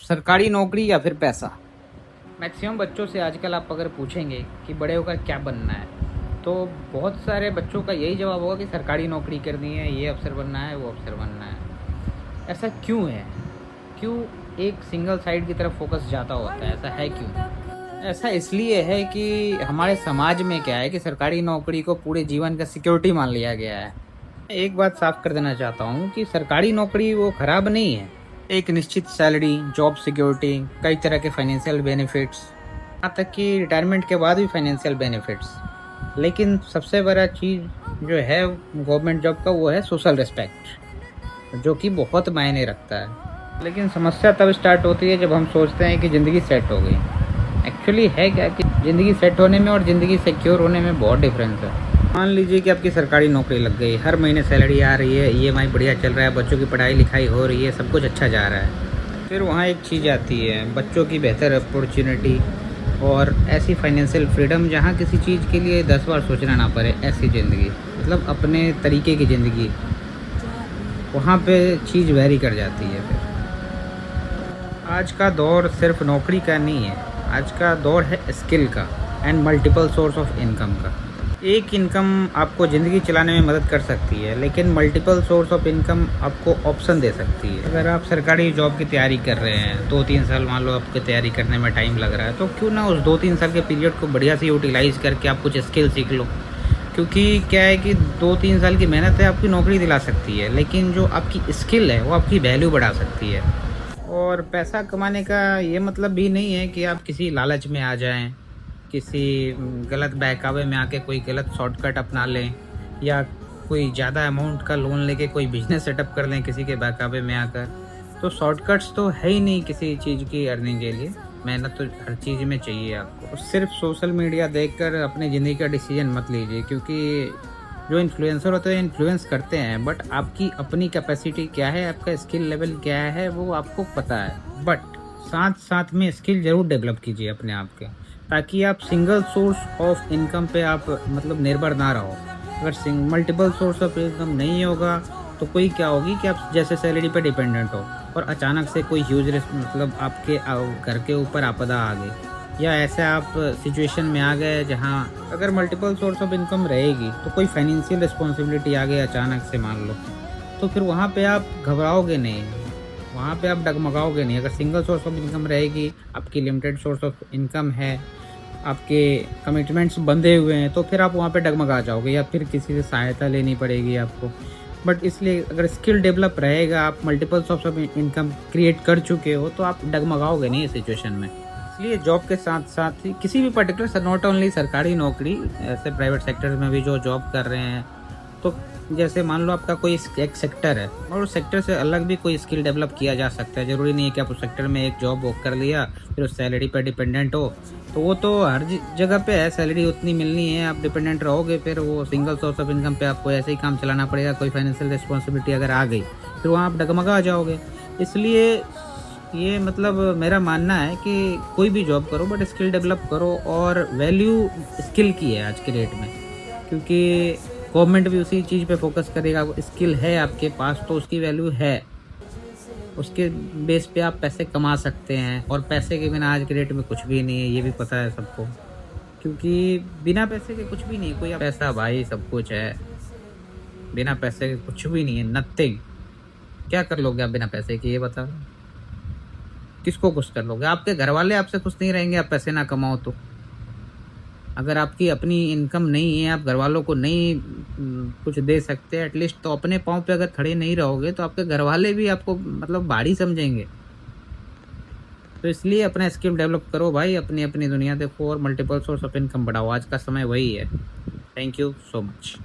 सरकारी नौकरी या फिर पैसा। मैक्सिमम बच्चों से आजकल आप अगर पूछेंगे कि बड़े होकर क्या बनना है, तो बहुत सारे बच्चों का यही जवाब होगा कि सरकारी नौकरी करनी है, ये अफसर बनना है, वो अफसर बनना है। ऐसा क्यों है? क्यों एक सिंगल साइड की तरफ फोकस ज़्यादा होता है? ऐसा है क्यों? ऐसा इसलिए है कि हमारे समाज में क्या है कि सरकारी नौकरी को पूरे जीवन का सिक्योरिटी मान लिया गया है। एक बात साफ कर देना चाहता हूँ कि सरकारी नौकरी वो खराब नहीं है। एक निश्चित सैलरी, जॉब सिक्योरिटी, कई तरह के फाइनेंशियल बेनिफिट्स, यहाँ तक कि रिटायरमेंट के बाद भी फाइनेंशियल बेनिफिट्स। लेकिन सबसे बड़ा चीज़ जो है गवर्नमेंट जॉब का, वो है सोशल रिस्पेक्ट, जो कि बहुत मायने रखता है। लेकिन समस्या तब स्टार्ट होती है जब हम सोचते हैं कि ज़िंदगी सेट हो गई। एक्चुअली है क्या कि ज़िंदगी सेट होने में और ज़िंदगी सिक्योर होने में बहुत डिफरेंस है। मान लीजिए कि आपकी सरकारी नौकरी लग गई, हर महीने सैलरी आ रही है, ईएमआई बढ़िया चल रहा है, बच्चों की पढ़ाई लिखाई हो रही है, सब कुछ अच्छा जा रहा है। फिर वहाँ एक चीज़ आती है, बच्चों की बेहतर अपॉर्चुनिटी और ऐसी फाइनेंशियल फ्रीडम जहाँ किसी चीज़ के लिए 10 बार सोचना ना पड़े, ऐसी ज़िंदगी, मतलब अपने तरीके की ज़िंदगी। वहाँ पे चीज़ वेरी कर जाती है। फिर आज का दौर सिर्फ नौकरी का नहीं है, आज का दौर है स्किल का and multiple source of income का। एक इनकम आपको ज़िंदगी चलाने में मदद कर सकती है, लेकिन मल्टीपल सोर्स ऑफ इनकम आपको ऑप्शन दे सकती है। अगर आप सरकारी जॉब की तैयारी कर रहे हैं, 2-3 साल मान लो आपको तैयारी करने में टाइम लग रहा है, तो क्यों ना उस 2-3 साल के पीरियड को बढ़िया से यूटिलाइज़ करके आप कुछ स्किल सीख लो। क्योंकि क्या है कि 2-3 साल की मेहनत है आपकी नौकरी दिला सकती है, लेकिन जो आपकी स्किल है वो आपकी वैल्यू बढ़ा सकती है। और पैसा कमाने का ये मतलब भी नहीं है कि आप किसी लालच में आ जाएं, किसी गलत बहकावे में आके कोई गलत शॉर्टकट अपना लें, या कोई ज़्यादा अमाउंट का लोन लेके कोई बिजनेस सेटअप कर लें किसी के बहकावे में आकर। तो शॉर्टकट्स तो है ही नहीं किसी चीज़ की अर्निंग के लिए। मेहनत तो हर चीज़ में चाहिए आपको। सिर्फ सोशल मीडिया देखकर अपनी ज़िंदगी का डिसीजन मत लीजिए, क्योंकि जो इन्फ्लुएंसर होते हैं इन्फ्लुएंस करते हैं, बट आपकी अपनी कैपेसिटी क्या है, आपका स्किल लेवल क्या है, वो आपको पता है। बट साथ साथ में स्किल ज़रूर डेवलप कीजिए अपने आप के, ताकि आप सिंगल सोर्स ऑफ इनकम पे आप मतलब निर्भर ना रहो। अगर मल्टीपल सोर्स ऑफ इनकम नहीं होगा तो कोई क्या होगी कि आप जैसे सैलरी पे डिपेंडेंट हो और अचानक से कोई ह्यूज मतलब आपके घर के ऊपर आपदा आ गई, या ऐसे आप सिचुएशन में आ गए जहाँ अगर मल्टीपल सोर्स ऑफ इनकम रहेगी तो कोई फाइनेंशियल रिस्पॉन्सिबिलिटी आ गई अचानक से मान लो, तो फिर वहाँ पे आप घबराओगे नहीं, वहाँ पे आप डगमगाओगे नहीं। अगर सिंगल सोर्स ऑफ इनकम रहेगी, आपकी लिमिटेड सोर्स ऑफ इनकम है, आपके कमिटमेंट्स बंधे हुए हैं, तो फिर आप वहाँ पे डगमगा जाओगे या फिर किसी से सहायता लेनी पड़ेगी आपको। बट इसलिए अगर स्किल डेवलप रहेगा, आप multiple source of income create कर चुके हो, तो आप डगमगाओगे नहीं इस सिचुएशन में। इसलिए जॉब के साथ साथ ही किसी भी पर्टिकुलर, नॉट ओनली सरकारी नौकरी, ऐसे प्राइवेट सेक्टर में भी जो जॉब कर रहे हैं, तो जैसे मान लो आपका कोई एक सेक्टर है और उस सेक्टर से अलग भी कोई स्किल डेवलप किया जा सकता है। ज़रूरी नहीं है कि आप उस सेक्टर में एक जॉब वॉक कर लिया फिर उस सैलरी पर डिपेंडेंट हो, तो वो तो हर जगह पे है, सैलरी उतनी मिलनी है, आप डिपेंडेंट रहोगे, फिर वो सिंगल सोर्स ऑफ इनकम पे आपको ऐसे ही काम चलाना पड़ेगा। कोई फाइनेंशियल रिस्पॉन्सिबिलिटी अगर आ गई फिर वहाँ आप डगमगा जाओगे। इसलिए ये मतलब मेरा मानना है कि कोई भी जॉब करो बट स्किल डेवलप करो, और वैल्यू स्किल की है आज के डेट में, क्योंकि गवर्नमेंट भी उसी चीज़ पे फोकस करेगा। स्किल है आपके पास तो उसकी वैल्यू है, उसके बेस पे आप पैसे कमा सकते हैं, और पैसे के बिना आज के डेट में कुछ भी नहीं है, ये भी पता है सबको। क्योंकि बिना पैसे के कुछ भी नहीं, कोई पैसा भाई सब कुछ है, बिना पैसे के कुछ भी नहीं है, नथिंग। क्या कर लोगे आप बिना पैसे के, ये बताओ? किसको खुश कर लोगे? आपके घर वाले आपसे खुश नहीं रहेंगे आप पैसे ना कमाओ तो। अगर आपकी अपनी इनकम नहीं है, आप घर वालों को नहीं कुछ दे सकते एटलीस्ट, तो अपने पाँव पे अगर खड़े नहीं रहोगे तो आपके घर वाले भी आपको मतलब भारी समझेंगे। तो इसलिए अपना स्किल डेवलप करो भाई, अपनी अपनी दुनिया देखो और मल्टीपल सोर्स ऑफ इनकम बढ़ाओ। आज का समय वही है। Thank you so much.